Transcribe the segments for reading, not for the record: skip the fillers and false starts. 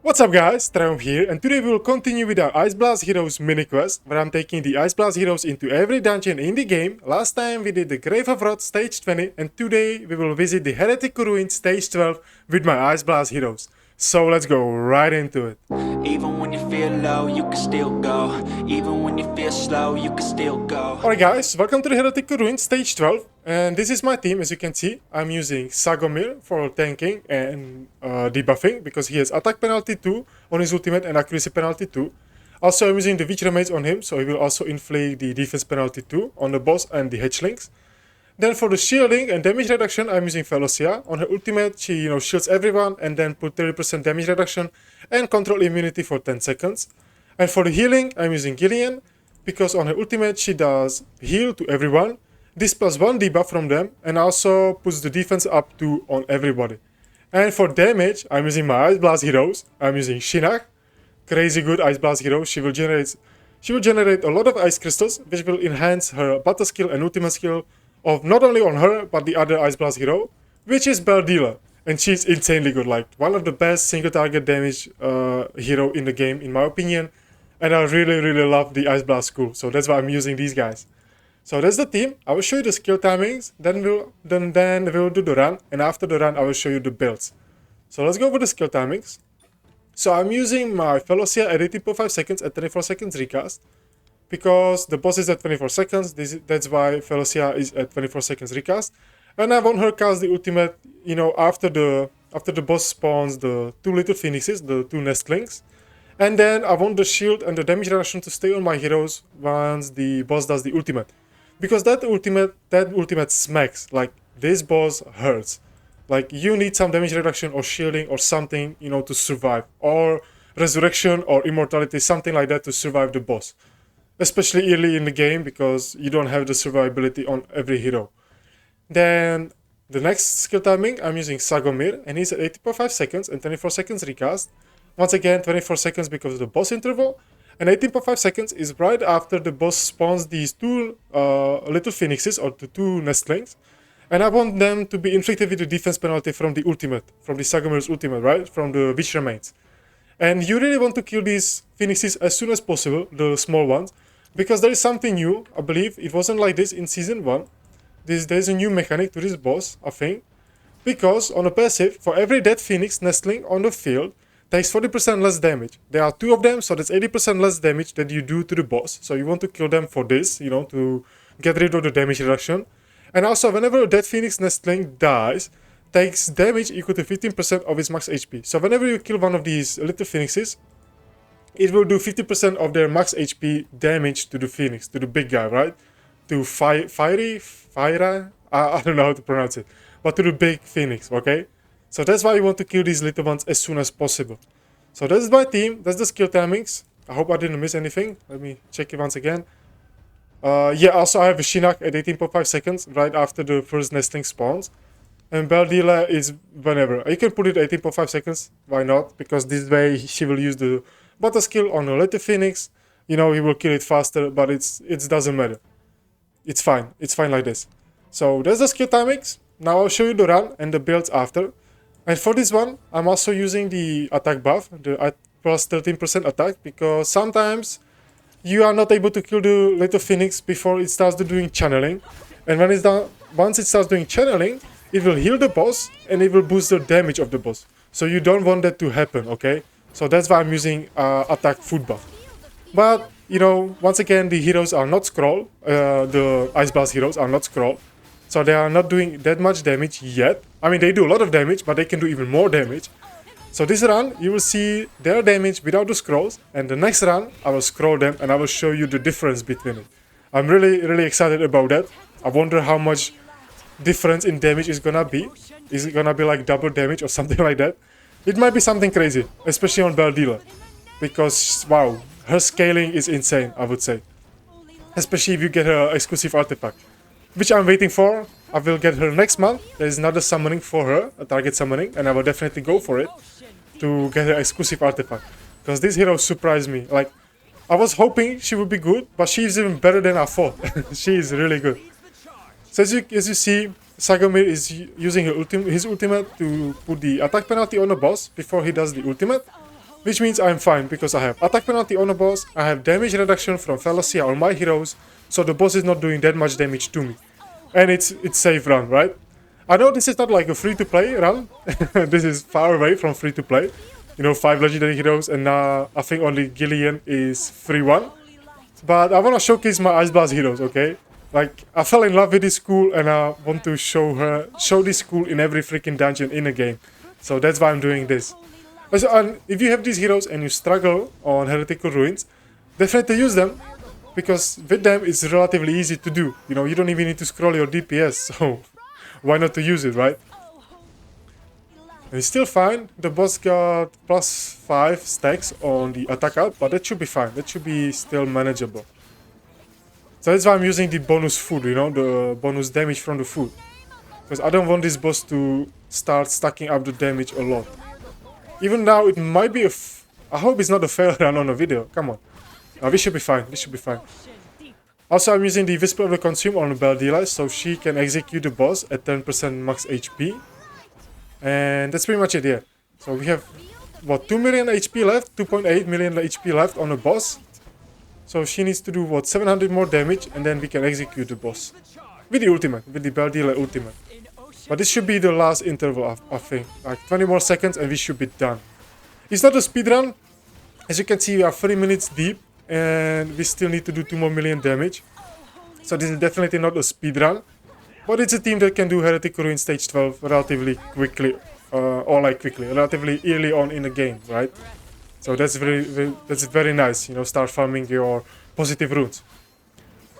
What's up guys, Dragonheir here, and today we will continue with our Iceblast Heroes mini quest, where I'm taking the Iceblast Heroes into every dungeon in the game. Last time we did the Grave of Wrath stage 20, and today we will visit the Heretic Ruins stage 12 with my Iceblast Heroes. So let's go right into it. Even when you feel low, you can still go. Even when you feel slow, you can still go. Alright guys, welcome to the Heretic Ruins stage 12, and this is my team. As you can see, I'm using Sagomir for tanking and debuffing, because he has attack penalty 2 on his ultimate and accuracy penalty 2. Also, I'm using the Witch Remains on him, so he will also inflict the defense penalty 2 on the boss and the hatchlings. Then for the shielding and damage reduction, I'm using Velocia. On her ultimate, she shields everyone and then put 30% damage reduction and control immunity for 10 seconds. And for the healing, I'm using Gillian, because on her ultimate, she does heal to everyone, this plus 1 debuff from them, and also puts the defense up 2 on everybody. And for damage, I'm using my Iceblast Heroes. I'm using Shinnok, crazy good Iceblast Hero. She will generate a lot of ice crystals, which will enhance her battle skill and ultimate skill of not only on her, but the other Iceblast hero, which is Baldila. And she's insanely good, like one of the best single target damage hero in the game, in my opinion. And I really love the Iceblast school, so that's why I'm using these guys. So that's the team. I will show you the skill timings, then we'll do the run, and after the run I will show you the builds. So let's go over the skill timings. So I'm using my Velocia at 18.5 seconds at 24 seconds recast, because the boss is at 24 seconds, that's why Velocia is at 24 seconds recast. And I want her cast the ultimate, after the boss spawns the 2 little phoenixes, the 2 nestlings. And then I want the shield and the damage reduction to stay on my heroes once the boss does the ultimate. Because that ultimate smacks, like this boss hurts. Like you need some damage reduction or shielding or something, to survive. Or resurrection or immortality, something like that to survive the boss. Especially early in the game, because you don't have the survivability on every hero. Then the next skill timing, I'm using Sagomir, and he's at 80.5 seconds and 24 seconds recast. Once again, 24 seconds because of the boss interval, and 18.5 seconds is right after the boss spawns these 2 little phoenixes, or the 2 nestlings. And I want them to be inflicted with the defense penalty from the ultimate, from the Sagomir's ultimate, right? From the Witch Remains. And you really want to kill these phoenixes as soon as possible, the small ones, because there is something new. I believe it wasn't like this in Season 1. There's a new mechanic to this boss, I think. Because on a passive, for every dead phoenix nestling on the field, takes 40% less damage. There are 2 of them, so that's 80% less damage that you do to the boss. So you want to kill them for this, to get rid of the damage reduction. And also, whenever a dead phoenix nestling dies, takes damage equal to 15% of its max HP. So whenever you kill one of these little phoenixes, it will do 50% of their max HP damage to the phoenix, to the big guy, right? To Fyra? I don't know how to pronounce it. But to the big phoenix, okay? So that's why you want to kill these little ones as soon as possible. So that's my team, that's the skill timings. I hope I didn't miss anything. Let me check it once again. Yeah, also I have a Shinnok at 18.5 seconds, right after the first nestling spawns. And Baldila is whenever. You can put it at 18.5 seconds, why not? Because this way she will use the battle skill on a little phoenix. He will kill it faster, but it doesn't matter. It's fine like this. So that's the skill timings. Now I'll show you the run and the builds after. And for this one, I'm also using the attack buff, the plus 13% attack, because sometimes you are not able to kill the little phoenix before it starts doing channeling. And when it's done, once it starts doing channeling, it will heal the boss and it will boost the damage of the boss. So you don't want that to happen, okay? So that's why I'm using attack food buff. But, once again, the heroes are not scroll. The Iceblast heroes are not scroll. So they are not doing that much damage yet. I mean, they do a lot of damage, but they can do even more damage. So this run, you will see their damage without the scrolls. And the next run, I will scroll them and I will show you the difference between it. I'm really excited about that. I wonder how much difference in damage is gonna be. Is it gonna be like double damage or something like that? It might be something crazy, especially on Baldila. Because, wow, her scaling is insane, I would say. Especially if you get her exclusive artifact, which I'm waiting for. I will get her next month. There is another summoning for her, a target summoning, and I will definitely go for it to get her exclusive artifact. Because this hero surprised me. Like, I was hoping she would be good, but she's even better than I thought. She is really good. So as you see, Sagomir is using his ultimate to put the attack penalty on the boss before he does the ultimate, which means I'm fine because I have attack penalty on the boss, I have damage reduction from Falacia on my heroes, so the boss is not doing that much damage to me. And it's safe run, right? I know this is not like a free-to-play run. This is far away from free-to-play. You know, 5 legendary heroes, and now I think only Gillian is free one. But I want to showcase my Iceblast heroes, okay? Like, I fell in love with this school, and I want to show this school in every freaking dungeon in the game. So that's why I'm doing this. Also, and if you have these heroes and you struggle on Heretic Ruins, definitely use them, because with them it's relatively easy to do. You know, you don't even need to scroll your DPS, so why not to use it, right? And it's still fine. The boss got +5 stacks on the attack up, but that should be fine. That should be still manageable. So that's why I'm using the bonus food, you know, the bonus damage from the food. Because I don't want this boss to start stacking up the damage a lot. Even now, it might be I hope it's not a fail run on a video. Come on. We should be fine. This should be fine. Also, I'm using the Whisper of the Consume on Baldila, so she can execute the boss at 10% max HP. And that's pretty much it, yeah. So we have, what, 2 million HP left? 2.8 million HP left on the boss. So she needs to do, what, 700 more damage, and then we can execute the boss. With the ultimate, with the Baldila ultimate. But this should be the last interval, I think. Like 20 more seconds and we should be done. It's not a speedrun. As you can see, we are 30 minutes deep. And we still need to do 2 more million damage. So this is definitely not a speedrun. But it's a team that can do Heretic Ruins stage 12 relatively quickly. Relatively early on in the game, right? So that's very nice, you know, start farming your positive runes.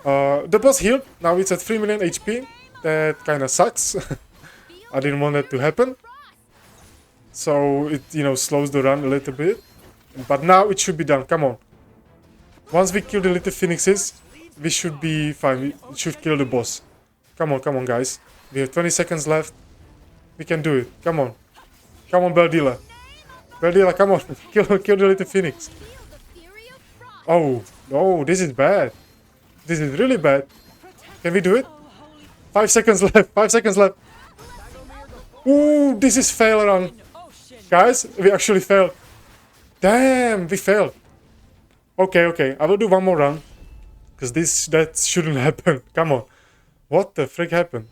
The boss healed. Now it's at 3 million HP. That kind of sucks. I didn't want that to happen. So it, you know, slows the run a little bit. But now it should be done. Come on. Once we kill the little phoenixes, we should be fine. We should kill the boss. Come on, guys. We have 20 seconds left. We can do it. Come on. Come on, Baldila. Baldila, come on. Kill the little phoenix. Oh, no, this is bad. This is really bad. Can we do it? 5 seconds left. 5 seconds left. Ooh, this is fail run. Guys, we actually failed. Damn, we failed. Okay, I will do one more run. Because that shouldn't happen. Come on. What the frick happened?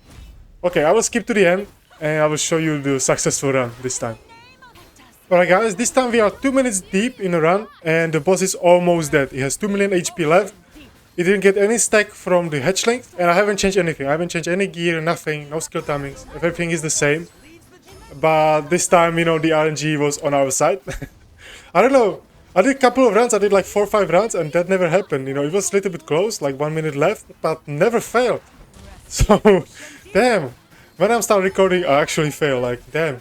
Okay, I will skip to the end. And I will show you the successful run this time. Alright guys, this time we are 2 minutes deep in a run. And the boss is almost dead. He has 2 million HP left. He didn't get any stack from the hatchling. And I haven't changed anything. I haven't changed any gear, nothing. No skill timings. Everything is the same. But this time, you know, the RNG was on our side. I don't know. I did a couple of runs, I did like 4 or 5 runs, and that never happened. You know, it was a little bit close, like 1 minute left, but never failed. So, damn. When I start recording, I actually fail. Like, damn.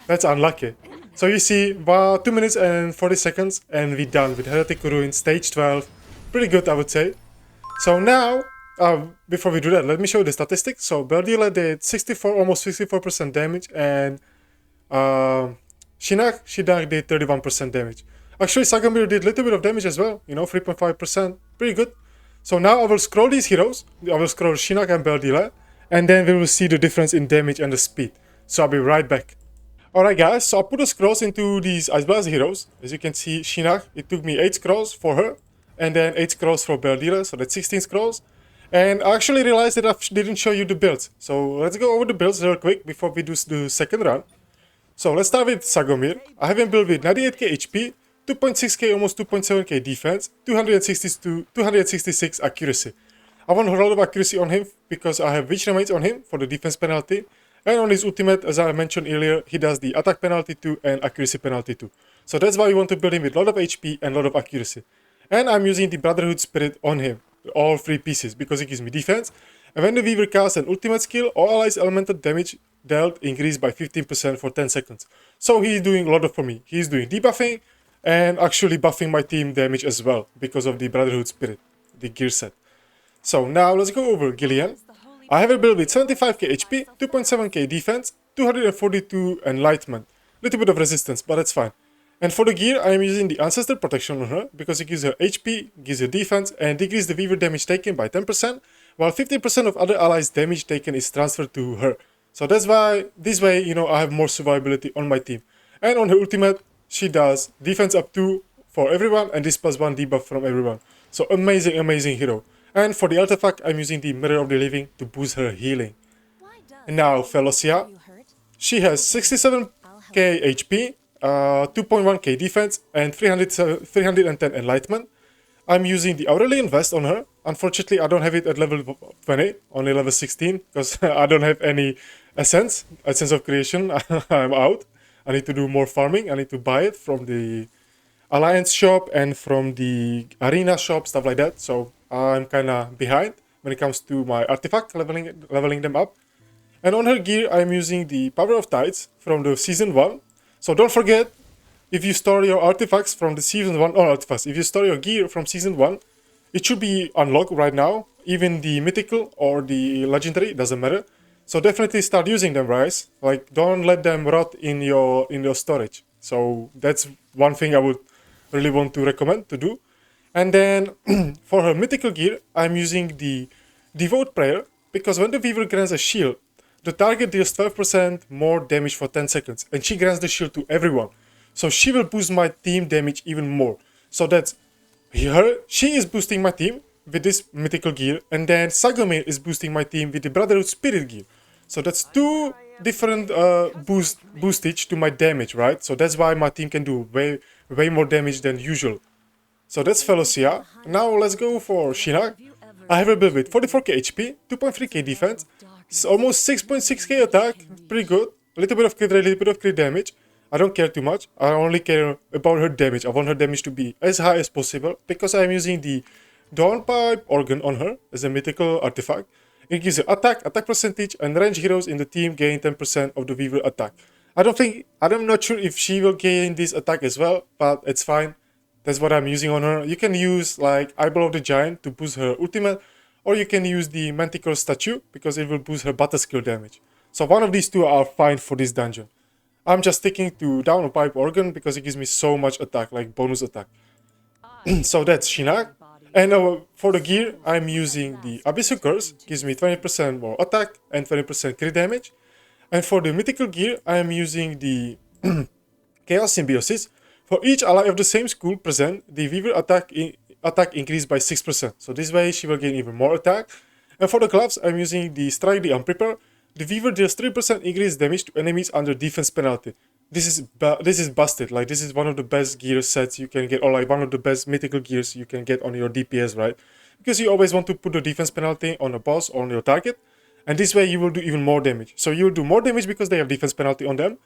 That's unlucky. So you see, about 2 minutes and 40 seconds, and we're done with Heretic Ruins stage 12. Pretty good, I would say. So now, before we do that, let me show you the statistics. So, Berdila did 64, almost 64% damage, and Shinak did 31% damage. Actually, Sagomir did a little bit of damage as well, you know, 3.5%, pretty good. So now I will scroll these heroes, I will scroll Shinak and Berdila, and then we will see the difference in damage and the speed. So I'll be right back. Alright guys, so I put the scrolls into these Iceblast heroes. As you can see, Shinak, it took me 8 scrolls for her, and then 8 scrolls for Berdila, so that's 16 scrolls. And I actually realized that I didn't show you the builds. So let's go over the builds real quick before we do the second run. So let's start with Sagomir. I have him built with 98k HP, 2.6k, almost 2.7k defense, 266 accuracy. I want a lot of accuracy on him because I have Witch Remains on him for the defense penalty. And on his ultimate, as I mentioned earlier, he does the attack penalty 2 and accuracy penalty 2. So that's why you want to build him with a lot of HP and a lot of accuracy. And I'm using the Brotherhood Spirit on him, all 3 pieces, because it gives me defense. And when the Weaver casts an ultimate skill, all allies elemental damage dealt increased by 15% for 10 seconds. So he's doing a lot for me. He's doing debuffing and actually buffing my team damage as well because of the Brotherhood Spirit, the gear set. So now let's go over Gillian. I have a build with 75k HP, 2.7k defense, 242 enlightenment. Little bit of resistance, but that's fine. And for the gear, I am using the Ancestor Protection on her because it gives her HP, gives her defense, and decreases the Weaver damage taken by 10%, while 15% of other allies' damage taken is transferred to her. So that's why, this way, you know, I have more survivability on my team. And on her ultimate, she does defense up 2 for everyone and this +1 debuff from everyone. So amazing, amazing hero. And for the artifact, I'm using the Mirror of the Living to boost her healing. And now Felocia, she has 67k HP, 2.1k defense, and 310 enlightenment. I'm using the Aurelian Vest on her. Unfortunately, I don't have it at level 20, only level 16, because I don't have any essence of creation. I'm out. I need to do more farming. I need to buy it from the Alliance shop and from the Arena shop, stuff like that. So I'm kind of behind when it comes to my artifact, leveling them up. And on her gear, I'm using the Power of Tides from the Season 1. So don't forget, if you store your artifacts from the Season 1, or artifacts, if you store your gear from Season 1, it should be unlocked right now. Even the Mythical or the Legendary, it doesn't matter. So definitely start using them, guys. Like, don't let them rot in your storage. So that's one thing I would really want to recommend to do. And then for her Mythical gear, I'm using the Devote Prayer, because when the Weaver grants a shield, the target deals 12% more damage for 10 seconds, and she grants the shield to everyone. So she will boost my team damage even more. So that's her. She is boosting my team with this Mythical gear, and then Sagomir is boosting my team with the Brotherhood Spirit gear. So that's two different boostage to my damage, right? So that's why my team can do way more damage than usual. So that's Felocia. Now let's go for Shinnok. I have a build with 44k HP, 2.3k defense, almost 6.6k attack, pretty good. A little bit of crit rate, a little bit of crit damage. I don't care too much. I only care about her damage. I want her damage to be as high as possible because I'm using the Dawnpipe Organ on her as a mythical artifact. It gives her attack percentage, and range heroes in the team gain 10% of the Weaver attack. I'm not sure if she will gain this attack as well, but it's fine. That's what I'm using on her. You can use like Eyeball of the Giant to boost her ultimate, or you can use the Manticore statue because it will boost her battle skill damage. So one of these two are fine for this dungeon. I'm just sticking to Downpipe Organ because it gives me so much attack, like bonus attack. So that's Shinnok. And for the gear, I'm using the Abyssal Curse, gives me 20% more attack and 20% crit damage. And for the mythical gear, I'm using the Chaos Symbiosis. For each ally of the same school present, the Weaver attack increased by 6%. So this way she will gain even more attack. And for the gloves, I'm using the Strike the Unprepared. The Weaver deals 3% increased damage to enemies under defense penalty. This is busted. Like, this is one of the best gear sets you can get, or like one of the best mythical gears you can get on your DPS, right? Because you always want to put the defense penalty on a boss or on your target, and this way you will do even more damage. So you will do more damage because they have defense penalty on them,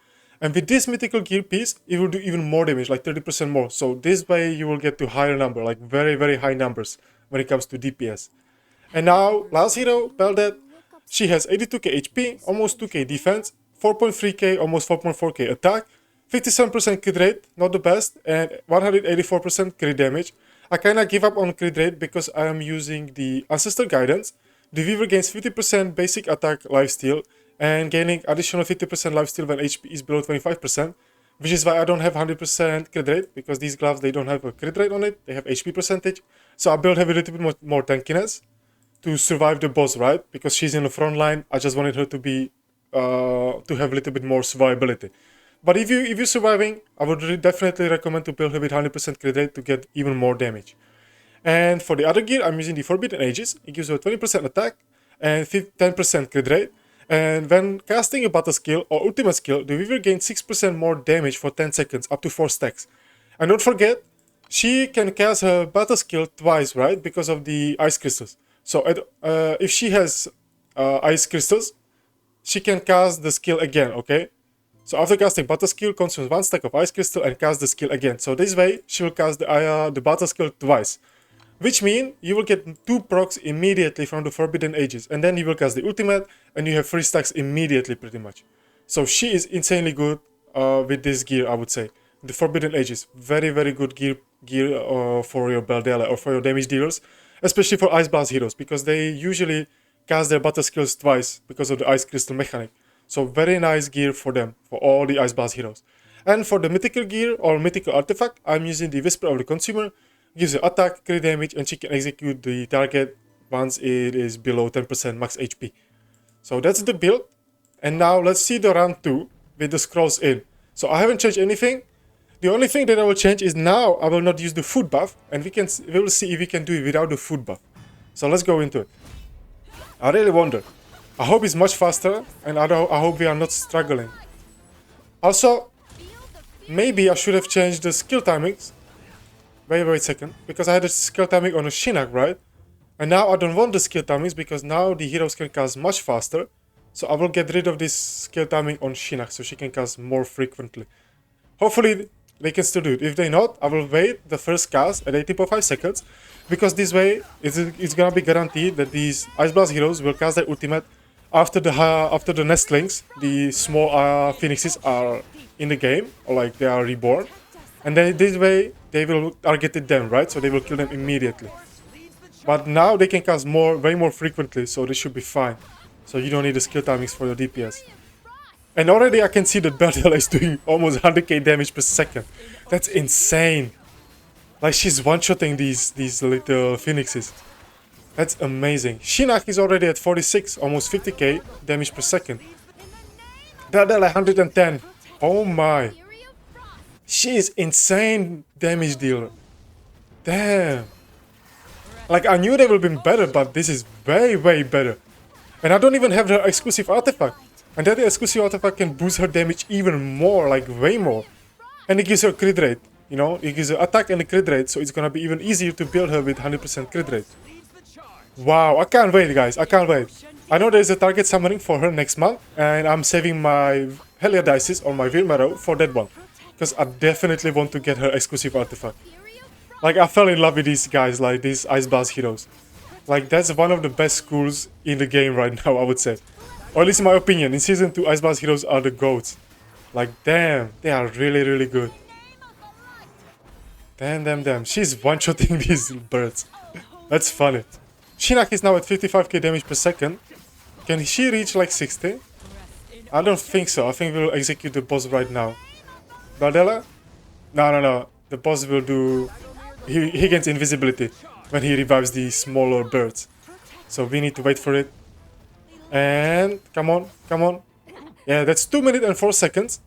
and with this mythical gear piece, it will do even more damage, like 30% more. So this way you will get to higher number, like very, very high numbers when it comes to DPS. And now, last hero, Beldet. She has 82k HP, almost 2k defense, 4.3k, almost 4.4k attack, 57% crit rate, not the best, and 184% crit damage. I kinda give up on crit rate because I am using the Ancestor Guidance. The Weaver gains 50% basic attack lifesteal and gaining additional 50% lifesteal when HP is below 25%, which is why I don't have 100% crit rate, because these gloves, they don't have a crit rate on it, they have HP percentage. So I build her with a little bit more tankiness to survive the boss, right? Because she's in the front line, I just wanted her to be to have a little bit more survivability. But if you're surviving, I would definitely recommend to build her with 100% crit rate to get even more damage. And for the other gear, I'm using the Forbidden Aegis. It gives her 20% attack and 10% crit rate. And when casting a battle skill or ultimate skill, the Weaver gains 6% more damage for 10 seconds, up to 4 stacks. And don't forget, she can cast her battle skill twice, right? Because of the ice crystals. So if she has ice crystals, she can cast the skill again, okay? So after casting battle skill, consumes 1 stack of ice crystal and cast the skill again. So this way, she will cast the battle skill twice. Which means you will get 2 procs immediately from the Forbidden Aegis. And then you will cast the ultimate and you have 3 stacks immediately pretty much. So she is insanely good with this gear, I would say. The Forbidden Aegis, very, very good gear for your Beldella or for your damage dealers. Especially for Iceblast Heroes, because they usually cast their battle skills twice because of the Ice Crystal mechanic. So very nice gear for them, for all the Iceblast Heroes. And for the mythical gear or mythical artifact, I'm using the Whisper of the Consumer. Gives her attack, crit damage, and she can execute the target once it is below 10% max HP. So that's the build. And now let's see the round 2 with the scrolls in. So I haven't changed anything. The only thing that I will change is now I will not use the food buff, and we will see if we can do it without the food buff. So let's go into it. I really wonder. I hope it's much faster, and I hope we are not struggling. Also, maybe I should have changed the skill timings. Wait a second, because I had a skill timing on a Shinnok, right? And now I don't want the skill timings because now the heroes can cast much faster. So I will get rid of this skill timing on Shinnok so she can cast more frequently. Hopefully they can still do it. If they not, I will wait the first cast at 80.5 seconds. Because this way, it's gonna be guaranteed that these Iceblast Heroes will cast their ultimate after the nestlings, the small phoenixes are in the game, or like they are reborn. And then this way, they will target them, right? So they will kill them immediately. But now they can cast way more frequently, so they should be fine. So you don't need the skill timings for your DPS. And already I can see that Bardella is doing almost 100k damage per second. That's insane. Like she's one-shotting these little phoenixes. That's amazing. Shinnok is already at 46, almost 50k damage per second. Bardella 110. Oh my. She is insane damage dealer. Damn. Like I knew they would have been better, but this is way better. And I don't even have her exclusive artifact. And that exclusive artifact can boost her damage even more, like way more. And it gives her crit rate, you know, it gives her attack and a crit rate, so it's gonna be even easier to build her with 100% crit rate. Wow, I can't wait, guys, I can't wait. I know there's a target summoning for her next month, and I'm saving my Heliodices or my Vilmero for that one. Because I definitely want to get her exclusive artifact. Like, I fell in love with these guys, like these Iceblast Heroes. Like, that's one of the best schools in the game right now, I would say. Or at least in my opinion, in Season 2, Iceblast Heroes are the GOATs. Like, damn, they are really good. Damn. She's one-shotting these birds. That's funny. Shinnok is now at 55k damage per second. Can she reach like 60? I don't think so. I think we'll execute the boss right now. Bardella? No. The boss will do... He gains invisibility when he revives the smaller birds. So we need to wait for it. And come on. Yeah, that's 2 minutes and 4 seconds.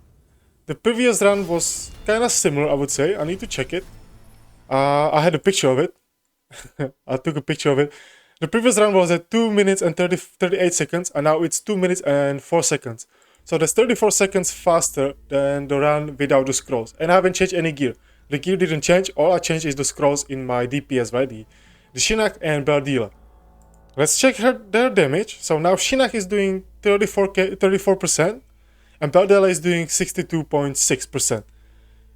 The previous run was kind of similar, I would say. I need to check it. I had a picture of it. I took a picture of it. The previous run was at 2 minutes and 38 seconds, and now it's 2 minutes and 4 seconds. So that's 34 seconds faster than the run without the scrolls. And I haven't changed any gear. The gear didn't change. All I changed is the scrolls in my DPS, right? The Shinnok and Bardella. Let's check their damage. So now Shinnok is doing 34%, and Bardella is doing 62.6%.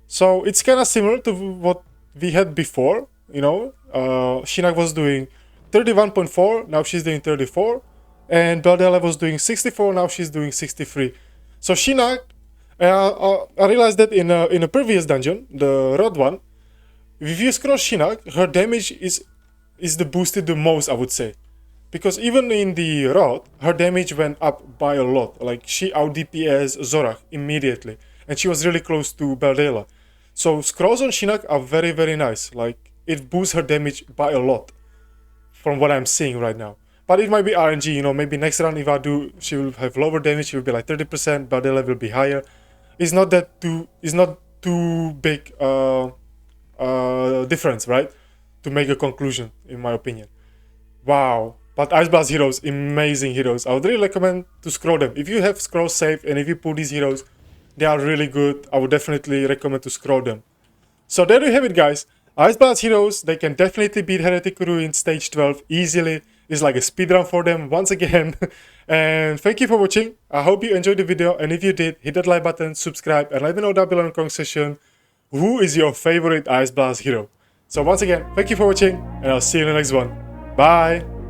So it's kind of similar to what we had before, you know. Shinnok was doing 31.4, now she's doing 34. And Bardella was doing 64, now she's doing 63. So Shinnok, I realized that in a previous dungeon, the Rod one, if you scroll Shinnok, her damage is the boosted the most, I would say. Because even in the Rod, her damage went up by a lot. Like, she out DPS Zorak immediately. And she was really close to Bardella. So scrolls on Shinnok are very nice. Like, it boosts her damage by a lot. From what I'm seeing right now. But it might be RNG, you know, maybe next round if I do, she will have lower damage, she will be like 30%, Bardella will be higher. It's not too big difference, right? To make a conclusion, in my opinion. Wow. But Iceblast Heroes, amazing heroes. I would really recommend to scroll them. If you have scrolls saved and if you pull these heroes, they are really good. I would definitely recommend to scroll them. So there you have it, guys. Iceblast Heroes, they can definitely beat Heretic Ruins stage 12 easily. It's like a speedrun for them once again. And thank you for watching. I hope you enjoyed the video. And if you did, hit that like button, subscribe, and let me know down below in the comment section who is your favorite Iceblast hero. So once again, thank you for watching, and I'll see you in the next one. Bye!